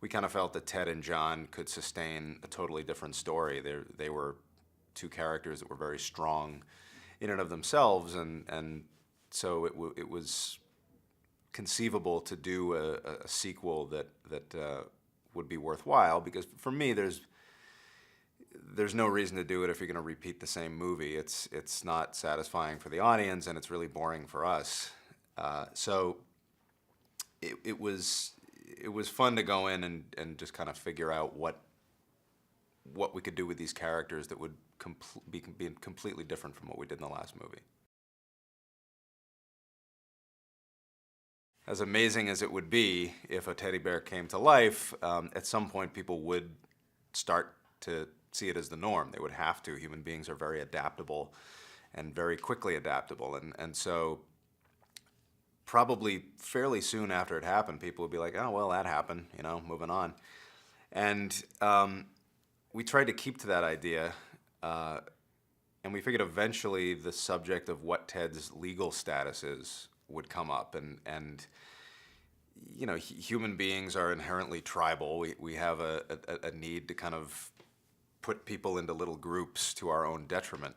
we kind of felt that Ted and John could sustain a totally different story. They were two characters that were very strong in and of themselves, and so it was conceivable to do a sequel that would be worthwhile, because for me there's no reason to do it if you're going to repeat the same movie. It's not satisfying for the audience, and it's really boring for us. So it was fun to go in and just kind of figure out what we could do with these characters that would be completely different from what we did in the last movie. As amazing as it would be if a teddy bear came to life, at some point people would start to see it as the norm. They would have to. Human beings are very adaptable and very quickly adaptable. And so probably fairly soon after it happened, people would be like, oh, well, that happened, you know, moving on. And we tried to keep to that idea, and we figured eventually the subject of what Ted's legal status is would come up. And you know, human beings are inherently tribal. We have a need to kind of put people into little groups to our own detriment.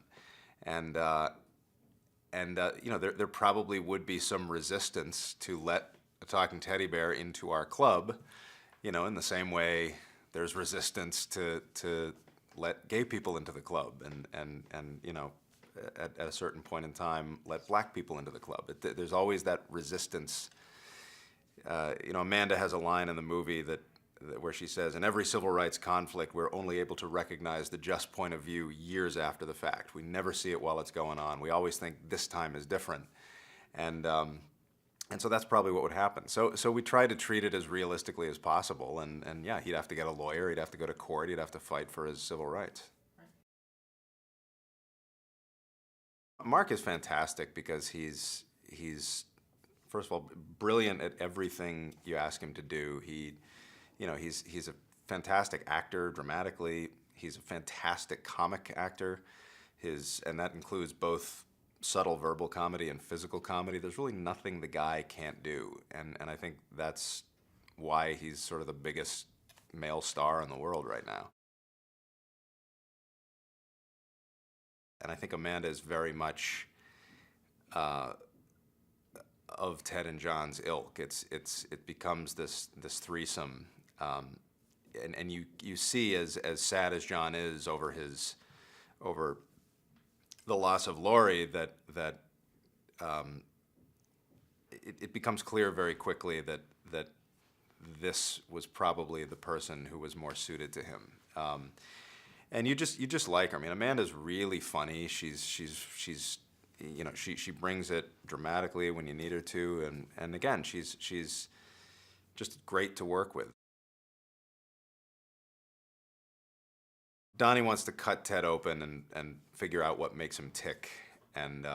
And you know, there probably would be some resistance to let a talking teddy bear into our club, you know, in the same way there's resistance to let gay people into the club, and you know, at a certain point in time, let black people into the club. There's always that resistance. You know, Amanda has a line in the movie where she says, in every civil rights conflict, we're only able to recognize the just point of view years after the fact. We never see it while it's going on. We always think this time is different. And so that's probably what would happen. So we try to treat it as realistically as possible. And yeah, he'd have to get a lawyer, he'd have to go to court, he'd have to fight for his civil rights. Mark is fantastic because he's first of all brilliant at everything you ask him to do. You know, he's a fantastic actor dramatically. He's a fantastic comic actor. And that includes both subtle verbal comedy and physical comedy. There's really nothing the guy can't do, and I think that's why he's sort of the biggest male star in the world right now. And I think Amanda is very much of Ted and John's ilk. It becomes this threesome, and you see, as sad as John is over the loss of Laurie, that it becomes clear very quickly that this was probably the person who was more suited to him. And you just like her. I mean, Amanda's really funny. She's you know, she brings it dramatically when you need her to, and again, she's just great to work with. Donnie wants to cut Ted open and figure out what makes him tick, and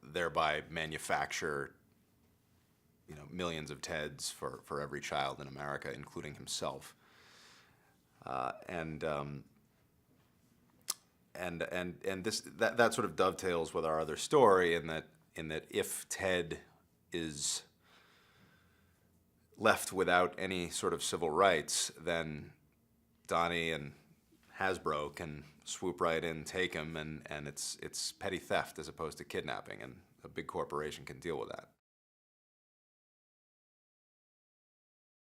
thereby manufacture, you know, millions of Teds for every child in America, including himself. And that sort of dovetails with our other story, in that if Ted is left without any sort of civil rights, then Donnie and Hasbro can swoop right in, take him, and it's petty theft as opposed to kidnapping, and a big corporation can deal with that.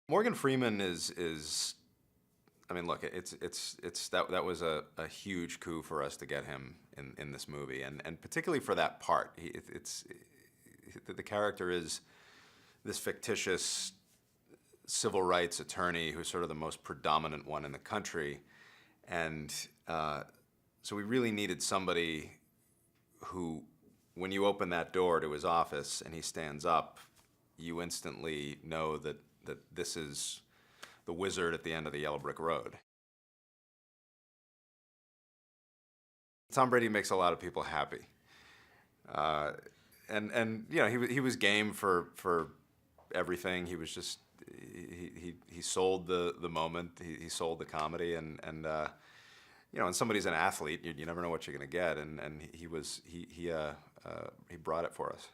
Morgan Freeman is I mean, look, that was a huge coup for us to get him in this movie, and particularly for that part. The character is this fictitious civil rights attorney who's sort of the most predominant one in the country, and so we really needed somebody who, when you open that door to his office and he stands up, you instantly know that this is the wizard at the end of the yellow brick road. Tom Brady makes a lot of people happy, and you know, he was game for everything. He was just he sold the moment. He sold the comedy, and you know, when somebody's an athlete, you never know what you're going to get, and he brought it for us.